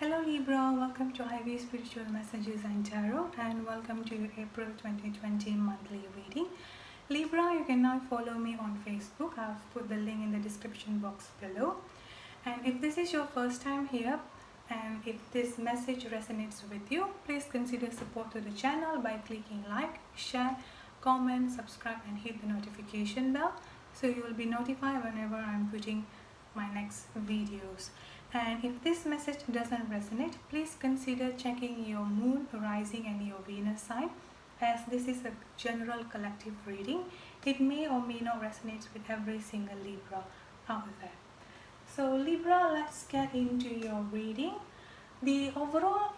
Hello Libra, welcome to Ivy Spiritual Messages and Tarot, and welcome to your April 2020 monthly reading. Libra, you can now follow me on Facebook. I've put the link in the description box below. And if this is your first time here, and if this message resonates with you, please consider support to the channel by clicking like, share, comment, subscribe and hit the notification bell so you will be notified whenever I'm putting my next videos. And if this message doesn't resonate, please consider checking your moon, rising and your Venus sign, as this is a general collective reading. It may or may not resonate with every single Libra out there. So Libra, let's get into your reading. The overall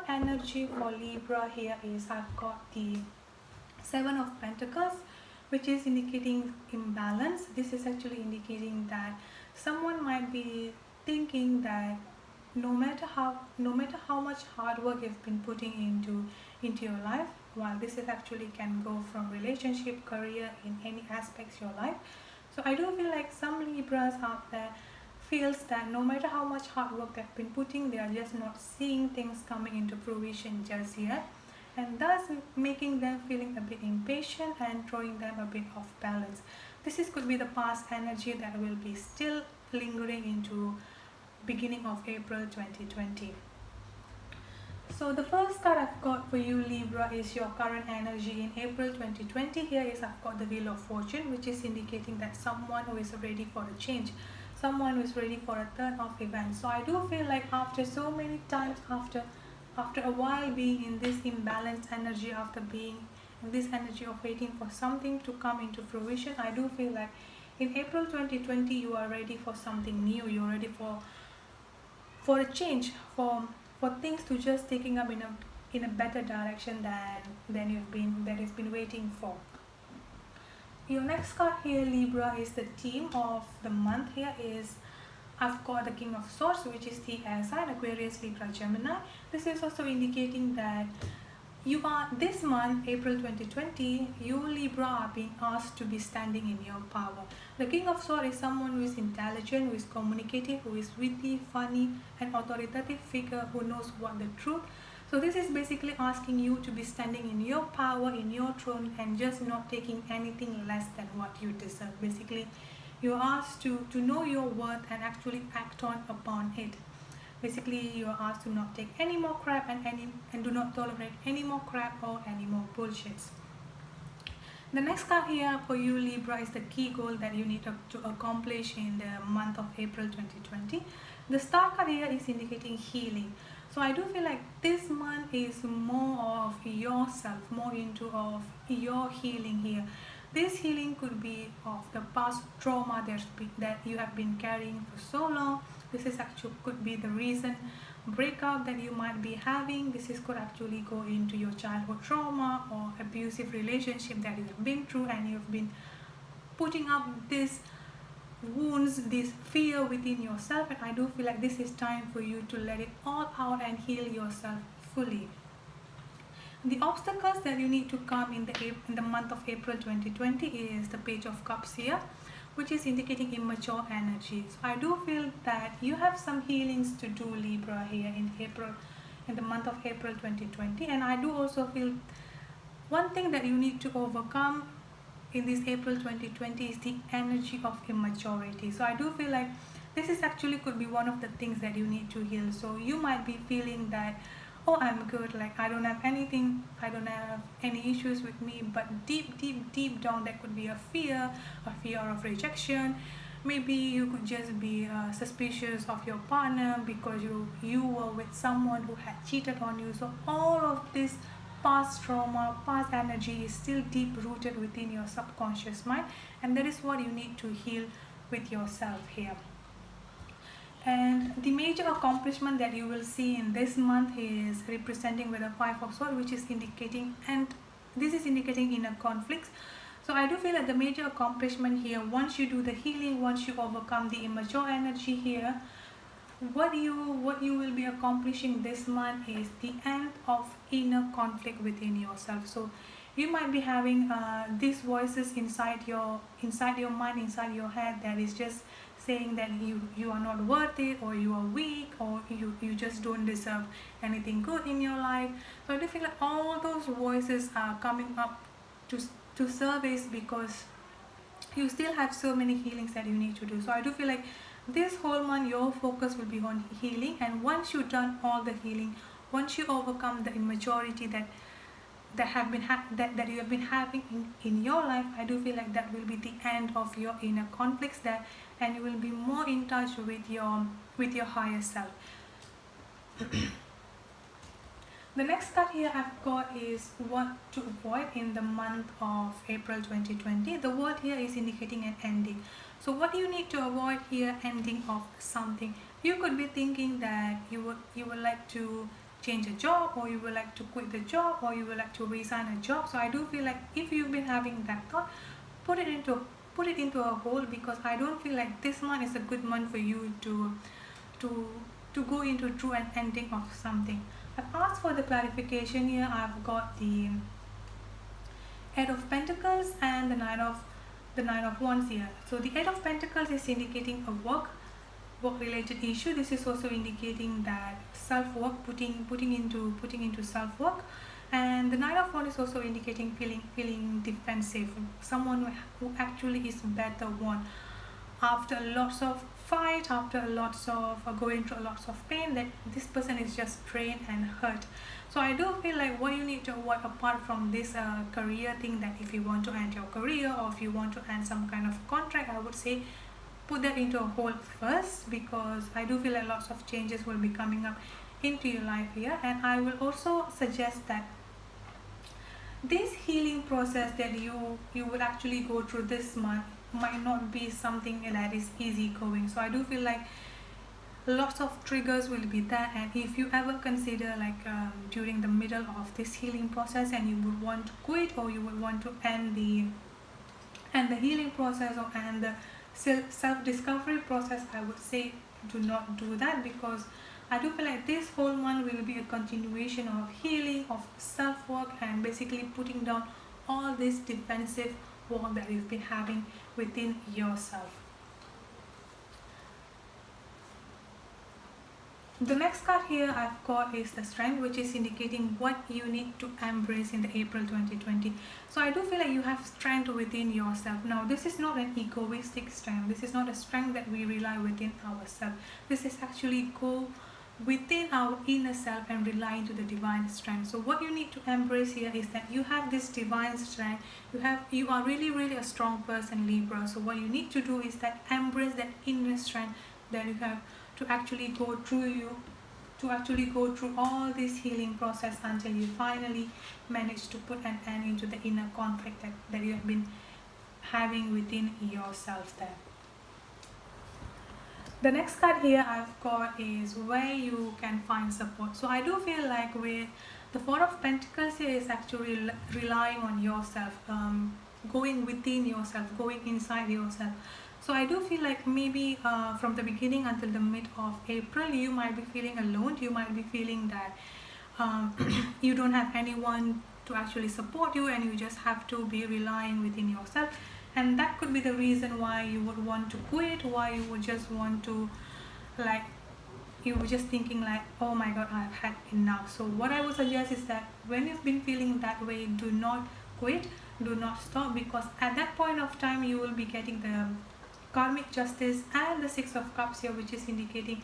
energy for Libra here is, I've got the Seven of Pentacles, which is indicating imbalance. This is actually indicating that someone might be thinking that no matter how much hard work you've been putting into your life, while this is actually can go from relationship, career, in any aspects of your life. So I do feel like some Libras out there feels that no matter how much hard work they've been putting, they are just not seeing things coming into fruition just yet, and thus making them feeling a bit impatient and throwing them a bit off balance. This could be the past energy that will be still lingering into beginning of April 2020. So the first card I've got for you Libra is your current energy in April 2020. Here is I've got the Wheel of Fortune, which is indicating that someone who is ready for a change, someone who is ready for a turn of events. So I do feel like after so many times, after a while being in this imbalanced energy, after being in this energy of waiting for something to come into fruition, I do feel like in April 2020 you are ready for something new. You're ready for a change, for things to just taking up in a better direction than you've been waiting for. Your next card here Libra is the theme of the month. Here is I've got the King of Swords, which is the air sign, Aquarius, Libra, Gemini. This is also indicating that you are, this month, April 2020, you Libra are being asked to be standing in your power. The King of Swords is someone who is intelligent, who is communicative, who is witty, funny, an authoritative figure who knows what the truth. So this is basically asking you to be standing in your power, in your throne, and just not taking anything less than what you deserve. Basically, you're asked to know your worth and actually act upon it. Basically, you are asked to not take any more crap and do not tolerate any more crap or any more bullshits. The next card here for you Libra is the key goal that you need to accomplish in the month of April 2020. The star card here is indicating healing. So I do feel like this month is more of yourself, more into of your healing here. This healing could be of the past trauma that you have been carrying for so long. This is actually could be the recent breakup that you might be having. Could actually go into your childhood trauma or abusive relationship that you have been through, and you've been putting up these wounds, this fear within yourself. And I do feel like this is time for you to let it all out and heal yourself fully. The obstacles that you need to come in the month of April 2020 is the Page of Cups here, which is indicating immature energy. So I do feel that you have some healings to do Libra here in the month of April 2020. And I do also feel one thing that you need to overcome in this April 2020 is the energy of immaturity. So I do feel like this is actually could be one of the things that you need to heal. So you might be feeling that, oh, I'm good, like I don't have anything, I don't have any issues with me, but deep down there could be a fear of rejection. Maybe you could just be suspicious of your partner because you were with someone who had cheated on you. So all of this past trauma, past energy is still deep rooted within your subconscious mind, and that is what you need to heal with yourself here. And the major accomplishment that you will see in this month is representing with a Five of Swords, which is indicating, and this is indicating inner conflicts. So I do feel that the major accomplishment here, once you do the healing, once you overcome the immature energy here, what you will be accomplishing this month is the end of inner conflict within yourself. So you might be having these voices inside your mind, inside your head, that is just saying that you are not worth it, or you are weak, or you just don't deserve anything good in your life. So I do feel like all those voices are coming up to surface because you still have so many healings that you need to do. So I do feel like this whole month your focus will be on healing, and once you've done all the healing, once you overcome the immaturity that you have been having in your life, I do feel like that will be the end of your inner conflicts there, and you will be more in touch with your higher self. The next card here I've got is what to avoid in the month of April 2020. The word here is indicating an ending. So what you need to avoid here, ending of something. You could be thinking that you would like to change a job, or you would like to quit the job, or you would like to resign a job. So I do feel like if you've been having that thought, put it into a hold, because I don't feel like this month is a good month for you to go into true an ending of something. I've asked for the clarification here. I've got the Eight of Pentacles and the Nine of Wands here. So the Eight of Pentacles is indicating a work related issue. This is also indicating that self-work, putting into self-work. And the Nine of Wands is also indicating feeling defensive. Someone who actually is better one after lots of fight, after lots of going through lots of pain, that this person is just drained and hurt. So I do feel like what you need to avoid, apart from this career thing, that if you want to end your career, or if you want to end some kind of contract, I would say put that into a hold first, because I do feel like lots of changes will be coming up into your life here. And I will also suggest that this healing process that you will actually go through this month might not be something that is easy going. So I do feel like lots of triggers will be there, and if you ever consider like during the middle of this healing process and you would want to quit, or you would want to end the healing process, or end the self-discovery process, I would say do not do that, because I do feel like this whole month will be a continuation of healing, of self-work, and basically putting down all this defensive wall that you've been having within yourself. The next card here I've got is the Strength, which is indicating what you need to embrace in the April 2020. So I do feel like you have strength within yourself. Now this is not an egoistic strength. This is not a strength that we rely within ourselves. This is actually go within our inner self and rely into the divine strength. So what you need to embrace here is that you have this divine strength. You are really a strong person, Libra. So what you need to do is that embrace that inner strength that you have to actually go through all this healing process until you finally manage to put an end into the inner conflict that you have been having within yourself there. The next card here I've got is where you can find support. So I do feel like with the Four of Pentacles here is actually relying on yourself, going within yourself, going inside yourself. So I do feel like maybe from the beginning until the mid of April, you might be feeling alone. You might be feeling that you don't have anyone to actually support you, and you just have to be relying within yourself. And that could be the reason why you would want to quit, why you would just want to, like, you were just thinking like, oh my god, I've had enough. So what I would suggest is that when you've been feeling that way, do not quit, do not stop, because at that point of time you will be getting the karmic justice and the Six of Cups here, which is indicating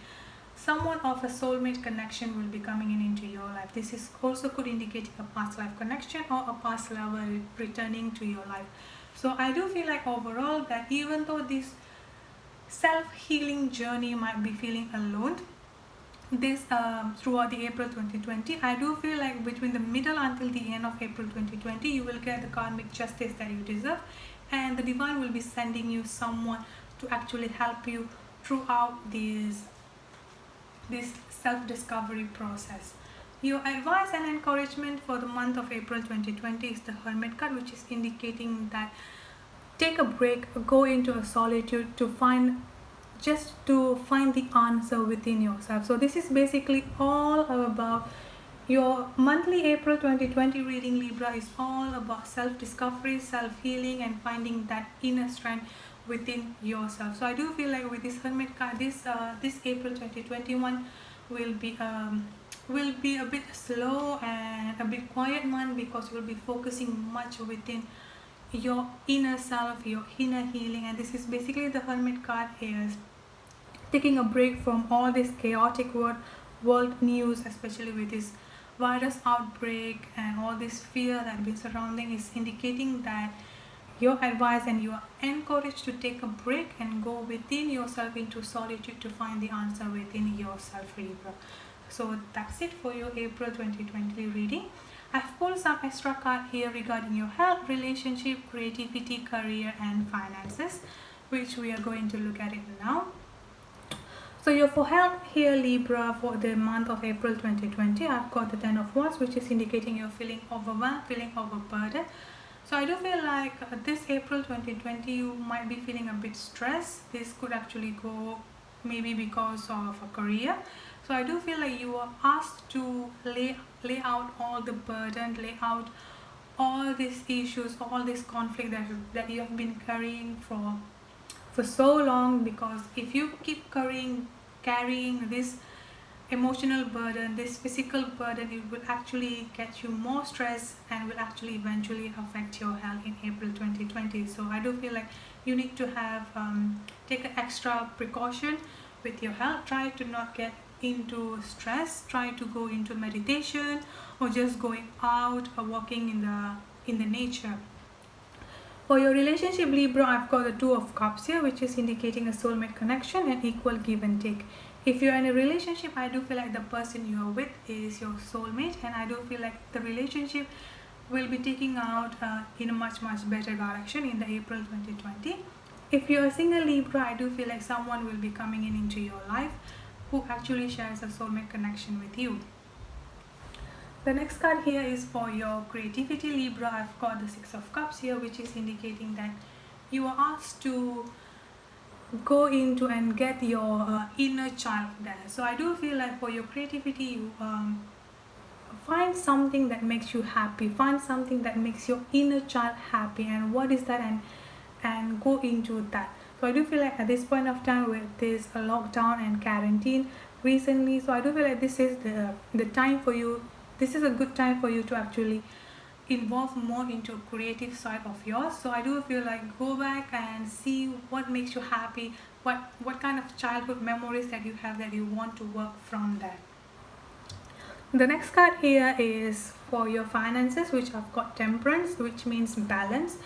someone of a soulmate connection will be coming into your life. This is also could indicate a past life connection or a past lover returning to your life. So I do feel like overall that even though this self-healing journey might be feeling alone this throughout the April 2020, I do feel like between the middle until the end of April 2020, you will get the karmic justice that you deserve, and the divine will be sending you someone to actually help you throughout this self-discovery process. Your advice and encouragement for the month of April 2020 is the Hermit card, which is indicating that take a break, go into a solitude to find the answer within yourself. So this is basically all about your monthly April 2020 reading, Libra. Is all about self-discovery, self-healing, and finding that inner strength within yourself. So I do feel like with this Hermit card, this April 2021 will be a bit slow and a bit quiet month, because you will be focusing much within your inner self, your inner healing. And this is basically, the Hermit card is taking a break from all this chaotic world news, especially with this virus outbreak and all this fear that been surrounding, is indicating that your advice and you are encouraged to take a break and go within yourself into solitude to find the answer within yourself, Libra. So that's it for your April 2020 reading. I've pulled some extra card here regarding your health, relationship, creativity, career and finances, which we are going to look at it now. So for health here, Libra, for the month of April 2020, I've got the 10 of Wands, which is indicating you're feeling overwhelmed, feeling overburdened. So I do feel like this April 2020, you might be feeling a bit stressed. This could actually go maybe because of a career. So I do feel like you are asked to lay out all the burden, lay out all these issues, all this conflict that you have been carrying for so long. Because if you keep carrying this emotional burden, this physical burden, it will actually get you more stress and will actually eventually affect your health in April 2020. So I do feel like you need to have take an extra precaution with your health. Try to not get into stress, try to go into meditation or just going out or walking in the nature. For your relationship, Libra, I've got the 2 of Cups here, which is indicating a soulmate connection and equal give and take. If you're in a relationship, I do feel like the person you are with is your soulmate, and I do feel like the relationship will be taking out in a much better direction in the April 2020. If you're a single Libra, I do feel like someone will be coming into your life who actually shares a soulmate connection with you. The next card here is for your creativity, Libra. I've got the 6 of Cups here, which is indicating that you are asked to go into and get your inner child there. So I do feel like for your creativity, you find something that makes you happy, find something that makes your inner child happy, and what is that, and go into that. So I do feel like at this point of time, with this lockdown and quarantine recently, so I do feel like this is the time for you. This is a good time for you to actually involve more into creative side of yours. So I do feel like go back and see what makes you happy, what kind of childhood memories that you have that you want to work from that. The next card here is for your finances, which I've got Temperance, which means balance.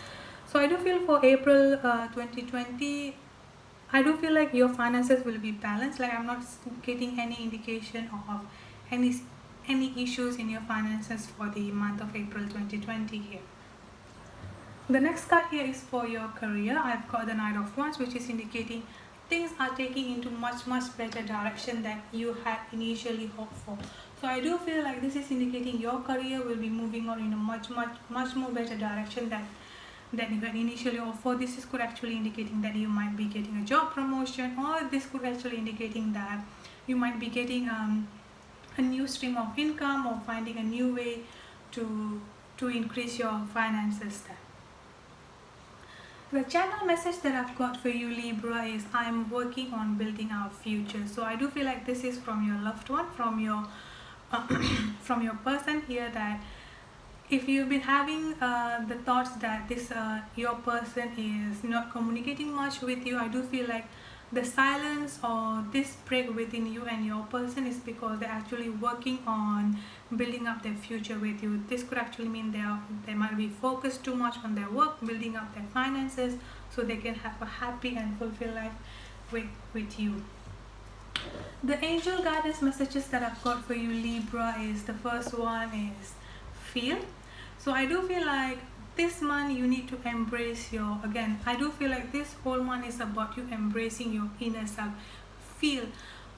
So I do feel for April 2020, I do feel like your finances will be balanced. Like I'm not getting any indication of any issues in your finances for the month of April 2020 here. The next card here is for your career. I've got the Knight of Wands, which is indicating things are taking into much better direction than you had initially hoped for. So I do feel like this is indicating your career will be moving on in a much more better direction than you had initially hoped for. This could actually indicating that you might be getting a job promotion, or this could actually indicating that you might be getting a new stream of income or finding a new way to increase your finances there. The channel message that I've got for you, Libra, is I'm working on building our future. So I do feel like this is from your loved one, from your from your person here, that if you've been having the thoughts that this your person is not communicating much with you, I do feel like the silence or this break within you and your person is because they're actually working on building up their future with you. This could actually mean they might be focused too much on their work, building up their finances, so they can have a happy and fulfilled life with you. The angel guidance messages that I've got for you, Libra, is the first one is feel. So I do feel like this month you need to embrace I do feel like this whole month is about you embracing your inner self. Feel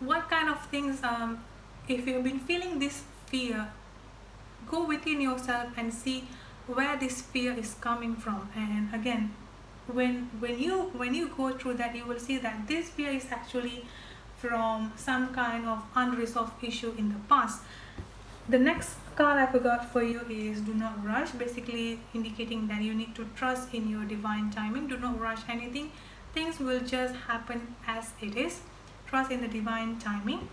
what kind of things, if you've been feeling this fear, go within yourself and see where this fear is coming from. And again, when you go through that, you will see that this fear is actually from some kind of unresolved issue in the past. The next card I forgot for you is do not rush, basically indicating that you need to trust in your divine timing. Do not rush anything. things will just happen as it is. Trust in the divine timing.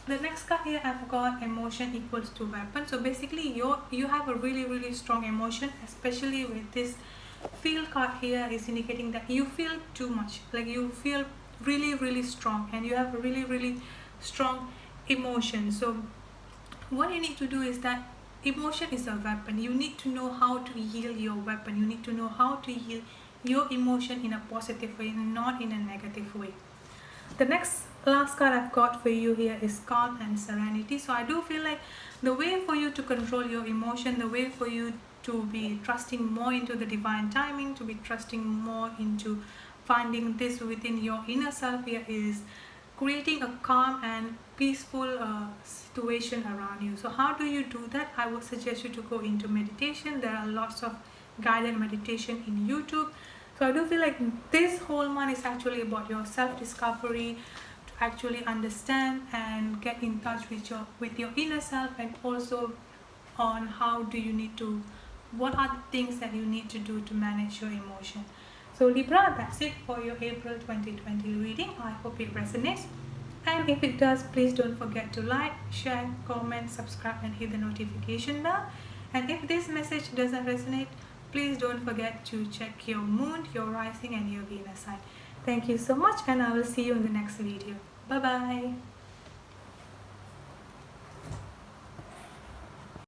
The next card here I've got emotion equals to weapon. So basically you have a really strong emotion, especially with this feel card here is indicating that you feel too much, like you feel really strong and you have a really strong emotion. So what you need to do is that emotion is a weapon. You need to know how to yield your weapon. You need to know how to yield your emotion in a positive way, not in a negative way. The last card I've got for you here is calm and serenity. So I do feel like the way for you to control your emotion, the way for you to be trusting more into the divine timing, to be trusting more into finding this within your inner self here, is creating a calm and peaceful situation around you. So how do you do that? I would suggest you to go into meditation. There are lots of guided meditation in YouTube. So I do feel like this whole month is actually about your self-discovery, to actually understand and get in touch with your inner self, and also on how do you need to, what are the things that you need to do to manage your emotion. So Libra, that's it for your April 2020 reading. I hope it resonates. And if it does, please don't forget to like, share, comment, subscribe and hit the notification bell. And if this message doesn't resonate, please don't forget to check your moon, your rising and your Venus sign. Thank you so much, and I will see you in the next video. Bye bye.